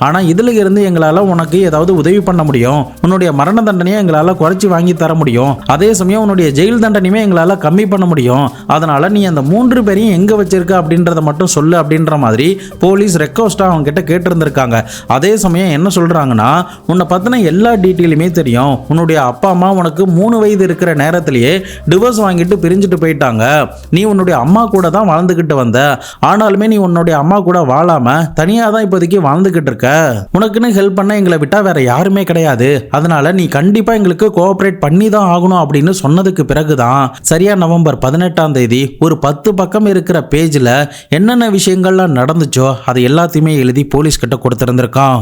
ஆனா இதுல இருந்து எங்களால உனக்கு ஏதாவது உதவி பண்ண முடியும். உன்னுடைய மரண தண்டனையை எங்களால குறைச்சி வாங்கி தர முடியும். அதே சமயம் உன்னுடைய ஜெயில் தண்டனையுமே எங்களால கம்மி பண்ண முடியும். அதனால நீ அந்த 3 பேரையும் எங்க வச்சிருக்க அப்படின்றத மட்டும் சொல்லு அப்படின்ற மாதிரி போலீஸ் ரெக்வஸ்டா அவங்க கிட்ட கேட்டு இருந்திருக்காங்க. அதே சமயம் என்ன சொல்றாங்கன்னா, உன்னை பத்தின எல்லா டீட்டெயிலுமே தெரியும். உன்னுடைய அப்பா அம்மா உனக்கு 3 வயது இருக்கிற நேரத்திலேயே டிவோர்ஸ் வாங்கிட்டு பிரிஞ்சுட்டு போயிட்டாங்க. நீ உன்னுடைய அம்மா கூட தான் வாழ்ந்துகிட்டு வந்த. ஆனாலுமே நீ உன்னுடைய அம்மா கூட வாழாம தனியா தான் இப்போதைக்கு வாழ்ந்துகிட்டு இருக்க. உனக்குன்னு ஹெல்ப் பண்ண எங்களை விட்டா வேற யாருமே கிடையாது. அதனால நீ கண்டிப்பா எங்களுக்கு கோஆபரேட் பண்ணி தான் ஆகணும் அப்படின்னு சொன்னதுக்கு பிறகுதான் சரியா நவம்பர் 18ஆம் தேதி ஒரு 10 பக்கம் இருக்கிற பேஜ்ல என்னென்ன விஷயங்கள்லாம் நடந்துச்சோ அதை எல்லாத்தையுமே எழுதி போலீஸ் கிட்ட கொடுத்திருந்திருக்கான்.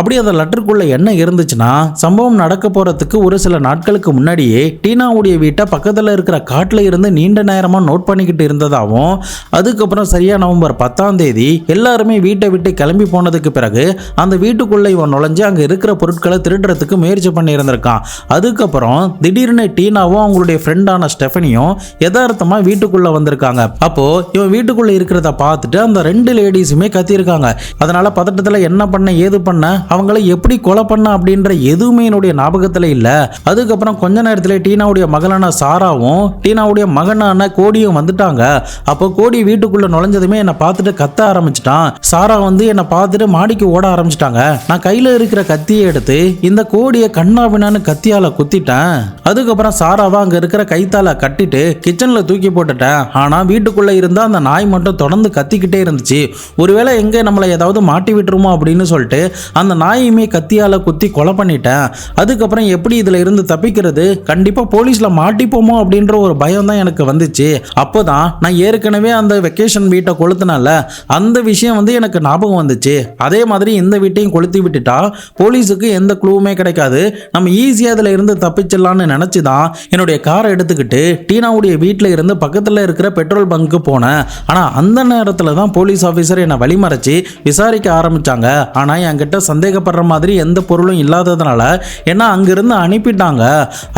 அப்படி அந்த லெட்டருக்குள்ள என்ன இருந்துச்சுன்னா, சம்பவம் நடக்க போறதுக்கு ஒரு சில நாட்களுக்கு முன்னாடியே டீனாவுடைய வீட்டை பக்கத்துல இருக்கிற காட்டுல இருந்து நீண்ட நேரமா நோட் பண்ணிக்கிட்டு இருந்ததாகவும், அதுக்கப்புறம் சரியா நவம்பர் 10ஆம் தேதி எல்லாருமே வீட்டை விட்டு கிளம்பி போனதுக்கு பிறகு அந்த வீட்டுக்குள்ள இவன் நுழைஞ்சு அங்க இருக்கிற பொருட்களை திருடுறதுக்கு முயற்சி பண்ணி இருந்திருக்கான். அதுக்கப்புறம் திடீர்னு டீனாவும் அவங்களுடைய ஃப்ரெண்டான ஸ்டெஃபனியும் யதார்த்தமா வீட்டுக்குள்ள வந்திருக்காங்க. அப்போ இவன் வீட்டுக்குள்ள இருக்கிறத பார்த்துட்டு அந்த 2 லேடிஸுமே கத்தியிருக்காங்க. அதனால பதட்டத்துல என்ன பண்ண ஏது பண்ண அவங்களை எப்படி கொலை பண்ண அப்படின்ற எதுவுமே என்னுடைய ஞாபகத்துல இல்ல. அதுக்கப்புறம் கொஞ்ச நேரத்துல டீனாவுடைய மகளான சாராவும் டீனாவுடைய மகனான கோடியும் வந்துட்டாங்க. அப்போ கோடி வீட்டுக்குள்ள நுழைஞ்சதுமே என்னை பார்த்துட்டு கத்த ஆரம்பிச்சிட்டான். சாரா வந்து என்னை பார்த்துட்டு மாடிக்கு ஓட ஆரம்பிச்சிட்டாங்க. நான் கையில இருக்கிற கத்தியை எடுத்து இந்த கோடியை கண்ணாபின்னான்னு கத்தியால குத்திட்டேன். அதுக்கப்புறம் சாராவை அங்க இருக்கிற கைத்தால கட்டிட்டு கிச்சன்ல தூக்கி போட்டுட்டேன். ஆனா வீட்டுக்குள்ள இருந்தா அந்த நாய் மட்டும் தொடர்ந்து கத்திக்கிட்டே இருந்துச்சு. ஒருவேளை எங்க நம்மளை ஏதாவது மாட்டி விட்டுருமோ அப்படின்னு சொல்லிட்டு அந்த நாயுமே கத்தியால குத்தி கொலை பண்ணிட்டேன். அதுக்கப்புறம் எப்படி இதுல இருந்து தப்பிக்கிறது, கண்டிப்பா போலீஸ்ல மாட்டிப்போமோ அப்படின்ற ஒரு பயம் தான் எனக்கு வந்துச்சு. அப்போதான் நான் ஏற்கனவே அந்த வெக்கேஷன் வீட்டை கொளுத்தினால அந்த விஷயம் வந்து எனக்கு ஞாபகம் வந்துச்சு. அதே மாதிரி இந்த வீட்டையும் கொளுத்தி விட்டுட்டா போலீஸுக்கு எந்த க்ளூவுமே கிடைக்காது, நம்ம ஈஸியா இதுல இருந்து தப்பிச்சிடலாம்னு நினைச்சுதான் என்னுடைய காரை எடுத்துக்கிட்டு டீனாவுடைய வீட்டில் இருந்து பக்கத்துல இருக்கிற பெட்ரோல் பங்க்கு போனேன். ஆனா அந்த நேரத்துல தான் போலீஸ் ஆபீசர் என்னை வழிமறைச்சு விசாரிக்க ஆரம்பிச்சாங்க. ஆனா என்கிட்ட சந்தேகப்படுற மாதிரி எந்த பொருளும் இல்லாததுனால என்ன அங்கிருந்து அனுப்பிட்டாங்க.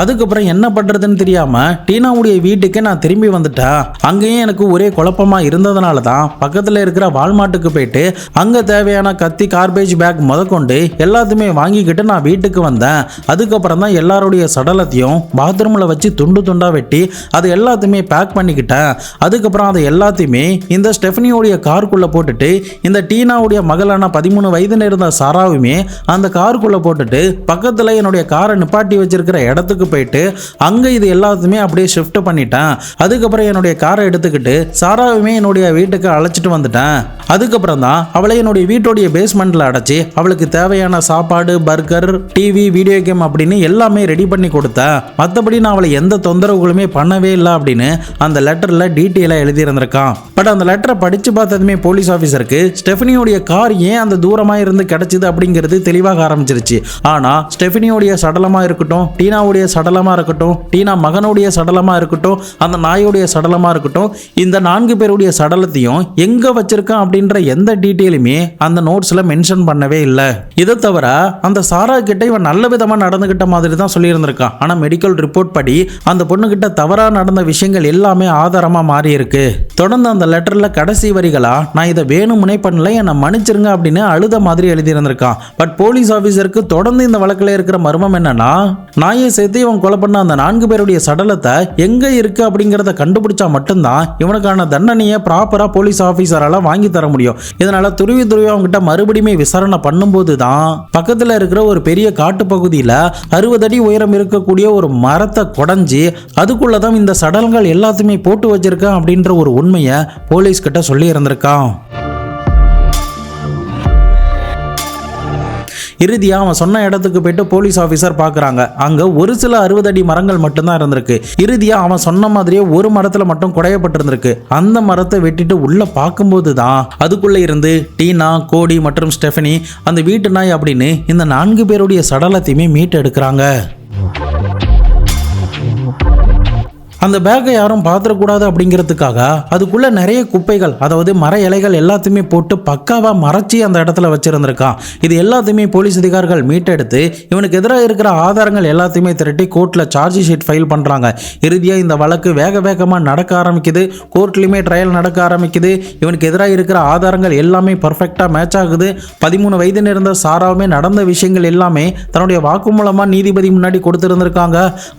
அதுக்கப்புறம் என்ன பண்றதுன்னு தெரியாம டீனாவுடைய வீட்டுக்கு நான் திரும்பி வந்துட்டேன். அங்கேயும் எனக்கு ஒரே குழப்பமா இருந்ததுனால தான் பக்கத்துல இருக்கிற வால்மார்ட்டுக்கு போயிட்டு அங்க தேவையான கத்தி, கார்பேஜ் பேக் முதற்கொண்டு எல்லாத்தையுமே வாங்கிக்கிட்டு நான் வீட்டுக்கு வந்தேன். அதுக்கப்புறம் தான் எல்லாருடைய சடலத்தையும் பாத்ரூம்ல வச்சு துண்டு துண்டா வெட்டி அது எல்லாத்தையுமே பேக் பண்ணிக்கிட்டேன். அதுக்கப்புறம் அதை எல்லாத்தையுமே இந்த ஸ்டெஃபனியோடைய காருக்குள்ள போட்டுட்டு இந்த டீனாவுடைய மகளான 13 வயது இருந்த சாராவுமே அந்த காருக்குள்ள போட்டுட்டு பக்கத்துல என்னுடைய காரை நிப்பாட்டி வச்சிருக்கிற இடத்துக்கு போயிட்டு அங்க இது எல்லாத்தையுமே அப்படியே ஷிஃப்ட் பண்ணிட்டேன். அதுக்கப்புறம் என்னுடைய காரை எடுத்துக்கிட்டு சாராவுமே என்னுடைய வீட்டுக்கு அழைச்சிட்டு வந்துட்டேன். அதுக்கப்புறம் தான் அவளை என்னுடைய வீட்டுடைய பேஸ்மெண்ட்ல அடைச்சி அவளுக்கு தேவையான சாப்பாடு, பர்கர், டிவி, வீடியோ கேம் அப்படின்னு எல்லாமே ரெடி பண்ணி கொடுத்தேன். மற்றபடி நான் அவளை எந்த தொந்தரவுகளுமே பண்ணவே இல்லை அப்படின்னு அந்த லெட்டர்ல டீட்டெயிலா எழுதி இருந்திருக்கான். பட் அந்த லெட்டரை படிச்சு பார்த்ததுமே போலீஸ் ஆஃபீஸருக்கு ஸ்டெஃபனியோடைய கார் ஏன் அந்த தூரமா இருந்து கிடைச்சது அப்படிங்கிறது தெளிவாக ஆரம்பிச்சிருச்சு. ஆனா ஸ்டெஃபனியோடைய சடலமா இருக்கட்டும், டீனாவுடைய சடலமா இருக்கட்டும், டீனா மகனுடைய சடலமா இருக்கட்டும், அந்த நாயுடைய சடலமா இருக்கட்டும், இந்த 4 பேருடைய சடலத்தையும் எங்க வச்சிருக்கான் அப்படின்ற எந்த டீட்டெயிலுமே அந்த நோட்ஸ்ல மென்ஷன் பண்ணவே இல்லை. இதை தவிர அந்த சாரா கிட்ட இவன் நல்ல விதமா நடந்துகிட்ட மாதிரி தான் சொல்லி இருந்திருக்கான். ஆனா மெடிக்கல் ரிப்போர்ட் படி அந்த பொண்ணு கிட்ட தவறா நடந்த விஷயங்கள் எல்லாமே ஆதாரமா மாறி இருக்கு. தொடர்ந்து அந்த லெட்டர்ல கடைசி வரிகளா, நான் இதை வேணுமுனே பண்ணல, என்னை மன்னிச்சிருங்க அப்படின்னு அழுத மாதிரி எழுதி இருந்திருக்கான். பட் போலீஸ் ஆபீசருக்கு தொடர்ந்து இந்த வழக்கில் இருக்கிற மர்மம் என்னன்னா, நாயை சேர்த்து இவன் கொலை பண்ண அந்த 4 பேருடைய சடலத்தை எங்க இருக்கு அப்படிங்கிறத கண்டுபிடிச்சா மட்டும்தான் இவனுக்கான தண்டனையை ப்ராப்பரா போலீஸ் ஆபீசரால வாங்கி தர முடியும். இதனால துருவி அவங்ககிட்ட மறுபடியும் விசாரணை பண்ணும்போது தான் பக்கத்துல இருக்கிற ஒரு பெரிய காட்டு பகுதியில 60 அடி உயரம் இருக்கக்கூடிய ஒரு மரத்தை குடைஞ்சி அதுக்குள்ளதான் இந்த சடலங்கள் எல்லாத்தையுமே போட்டு வச்சிருக்கான் அப்படின்ற ஒரு உண்மையை போலீஸ் கிட்ட சொல்லி இருந்திருக்கான். இறுதியா அவன் சொன்ன இடத்துக்கு போயிட்டு போலீஸ் ஆபீசர் பாக்குறாங்க. அங்க ஒரு சில 60 அடி மரங்கள் மட்டும்தான் இருந்திருக்கு. இறுதியா அவன் சொன்ன மாதிரியே ஒரு மரத்துல மட்டும் குடையப்பட்டிருந்திருக்கு. அந்த மரத்தை வெட்டிட்டு உள்ள பார்க்கும்போது தான் அதுக்குள்ள இருந்து டீனா, கோடி மற்றும் ஸ்டெஃபனி, அந்த வீட்டு நாய் அப்படின்னு இந்த 4 பேருடைய சடலத்தையுமே மீட்டு எடுக்கிறாங்க. அந்த பேக்கை யாரும் பார்த்துடக்கூடாது அப்படிங்கிறதுக்காக அதுக்குள்ள நிறைய குப்பைகள், அதாவது மர இலைகள் எல்லாத்தையுமே போட்டு பக்காவா மறைச்சி அந்த இடத்துல வச்சிருந்திருக்கான். இது எல்லாத்தையுமே போலீஸ் அதிகாரிகள் மீட்டெடுத்து இவனுக்கு எதிராக இருக்கிற ஆதாரங்கள் எல்லாத்தையுமே திரட்டி கோர்ட்ல சார்ஜ் ஷீட் ஃபைல் பண்றாங்க. இறுதியா இந்த வழக்கு வேக வேகமா நடக்க ஆரம்பிக்குது. கோர்ட்லயுமே ட்ரையல் நடக்க ஆரம்பிக்குது. இவனுக்கு எதிராக இருக்கிற ஆதாரங்கள் எல்லாமே பர்ஃபெக்டா மேட்ச் ஆகுது. 13 வயது இருந்த சாராவுமே நடந்த விஷயங்கள் எல்லாமே தன்னுடைய வாக்குமூலமா நீதிபதி முன்னாடி கொடுத்திருந்திருக்காங்க.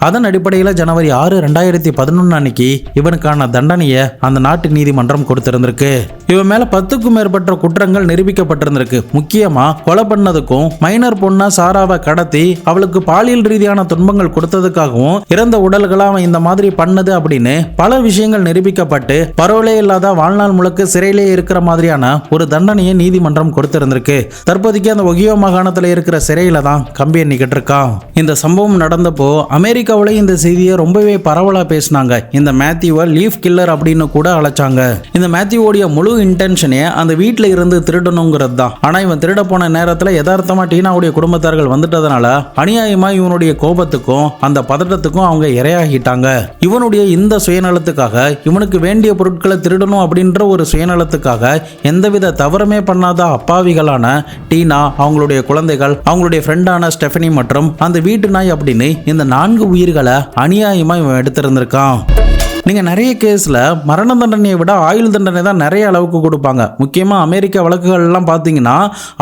அதன் அடிப்படையில் ஜனவரி 6, 2011 அன்னைக்கு இவனுக்கான தண்டனையை அந்த நாட்டு நீதிமன்றம் கொடுத்திருந்திருக்கு. இவன் மேல 10க்கும் மேற்பட்ட குற்றங்கள் நிரூபிக்கப்பட்டிருந்திருக்கு. முக்கியமா கொலை பண்ணதுக்கும், மைனர் பொண்ணா சாராவை கடத்தி அவளுக்கு பாலியல் ரீதியான துன்பங்கள் கொடுத்ததுக்காகவும், இறந்த உடல்களை அவன் இந்த மாதிரி பண்ணது அப்படின்னு பல விஷயங்கள் நிரூபிக்கப்பட்டு பரவலே இல்லாத வாழ்நாள் முழுக்க சிறையிலே இருக்கிற மாதிரியான ஒரு தண்டனையை நீதிமன்றம் கொடுத்திருந்திருக்கு. தற்போதைக்கு அந்த ஒகியோ மாகாணத்தில் இருக்கிற சிறையில தான் கம்பி எண்ணிக்கிட்டு இருக்கான். இந்த சம்பவம் நடந்தப்போ அமெரிக்காவில இந்த செய்தியை ரொம்பவே பரவலா பேசினாங்க. இந்த மேத்யூவை லீஃப் கில்லர் அப்படின்னு கூட அழைச்சாங்க. இந்த மேத்யூவோடைய முழு இன்டென்ஷனே அந்த வீட்டில் இருந்து திருடணுங்கிறது தான். ஆனா இவன் திருட போன நேரத்தில் யதார்த்தமா டீனாவுடைய குடும்பத்தார்கள் வந்துட்டதுனால அநியாயமா இவனுடைய கோபத்துக்கும் அந்த பதட்டத்துக்கும் அவங்க இரையாகிட்டாங்க. இவனுடைய இந்த சுயநலத்துக்காக, இவனுக்கு வேண்டிய பொருட்களை திருடணும் அப்படின்ற ஒரு சுயநலத்துக்காக எந்தவித தவறுமே பண்ணாத அப்பாவிகளான டீனா, அவங்களுடைய குழந்தைகள், அவங்களுடைய ஃப்ரெண்டான ஸ்டெஃபனி மற்றும் அந்த வீட்டு நாய் அப்படின்னு இந்த 4 உயிர்களை அநியாயமா இவன் எடுத்திருந்திருக்கான். நீங்கள் நிறைய கேஸில் மரண தண்டனையை விட ஆயுள் தண்டனை தான் நிறைய அளவுக்கு கொடுப்பாங்க. முக்கியமாக அமெரிக்க வழக்குகள்லாம் பார்த்தீங்கன்னா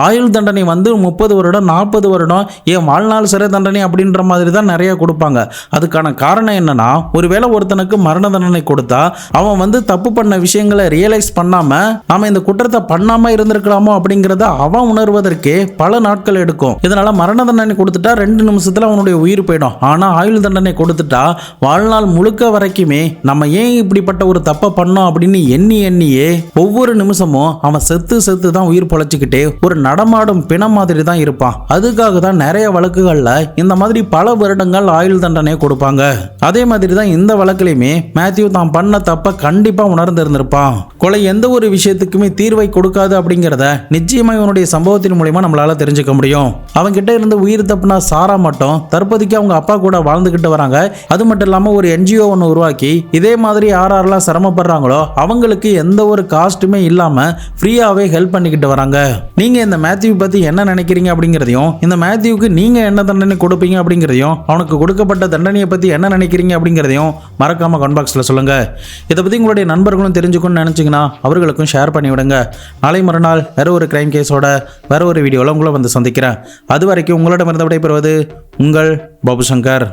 ஆயுள் தண்டனை வந்து 30 வருடம், 40 வருடம், ஏன் வாழ்நாள் சிறை தண்டனை அப்படின்ற மாதிரி தான் நிறைய கொடுப்பாங்க. அதுக்கான காரணம் என்னன்னா, ஒருவேளை ஒருத்தனுக்கு மரண தண்டனை கொடுத்தா அவன் வந்து தப்பு பண்ண விஷயங்களை ரியலைஸ் பண்ணாமல் நாம இந்த குற்றத்தை பண்ணாமல் இருந்திருக்கலாமோ அப்படிங்கிறத அவன் உணர்வதற்கே பல நாட்கள் எடுக்கும். இதனால மரண தண்டனை கொடுத்துட்டா 2 நிமிஷத்தில் அவனுடைய உயிர் போயிடும். ஆனால் ஆயுள் தண்டனை கொடுத்துட்டா வாழ்நாள் முழுக்க வரைக்குமே நம்ம ஏன் இப்படிப்பட்ட ஒரு தப்பை பண்ணோம் அப்படின்னு எண்ணியே ஒவ்வொரு நிமிஷமும் அவன் செத்து தான் உயிர் பொழைச்சிக்கிட்டே ஒரு நடமாடும் பிணம் மாதிரி தான் இருப்பான். அதுக்காக தான் நிறைய வழக்குகள்ல இந்த மாதிரி பல வருடங்கள் ஆயுள் தண்டனை கொடுப்பாங்க. அதே மாதிரி தான் இந்த வழக்குலையுமே மேத்யூ தான் பண்ண தப்ப கண்டிப்பா உணர்ந்திருந்திருப்பான். கொலை எந்த ஒரு விஷயத்துக்குமே தீர்வை கொடுக்காது அப்படிங்கிறத நிச்சயமா இவனுடைய சம்பவத்தின் மூலமா நம்மளால தெரிஞ்சுக்க முடியும். அவங்க கிட்ட இருந்து உயிர் தப்புனா சாரா மட்டும் தற்போதைக்கு அவங்க அப்பா கூட வாழ்ந்துகிட்டு வராங்க. அது மட்டும் இல்லாம ஒரு NGO ஒன்று உருவாக்கி இதே மாதிரி யாரெல்லாம் சிரமப்படுறாங்களோ அவங்களுக்கு எந்த ஒரு காஸ்ட்டுமே இல்லாம ஃப்ரீயாவே ஹெல்ப் பண்ணிக்கிட்டு வராங்க. நீங்க இந்த மேத்யூ பத்தி என்ன நினைக்கிறீங்க அப்படிங்கிறதையும், இந்த மேத்யூக்கு நீங்க என்ன தண்டனை கொடுப்பீங்க அப்படிங்கிறதையும், அவனுக்கு கொடுக்கப்பட்ட தண்டனையை பத்தி என்ன நினைக்கிறீங்க அப்படிங்கிறதையும் மறக்காம கமெண்ட் பாக்ஸ்ல சொல்லுங்க. இதை பத்தி உங்களுடைய நண்பர்களும் தெரிஞ்சுக்கணும்னு நினைச்சீங்கன்னா அவர்களுக்கும் ஷேர் பண்ணி விடுங்க. நாளை மறுநாள் வேற ஒரு கிரைம் கேஸோட வேற ஒரு வீடியோல உங்களை வந்து சந்திக்கிறேன். அது வரைக்கும் உங்களிடமிருந்து விடைபெறுவது உங்கள் பாபு சங்கர்.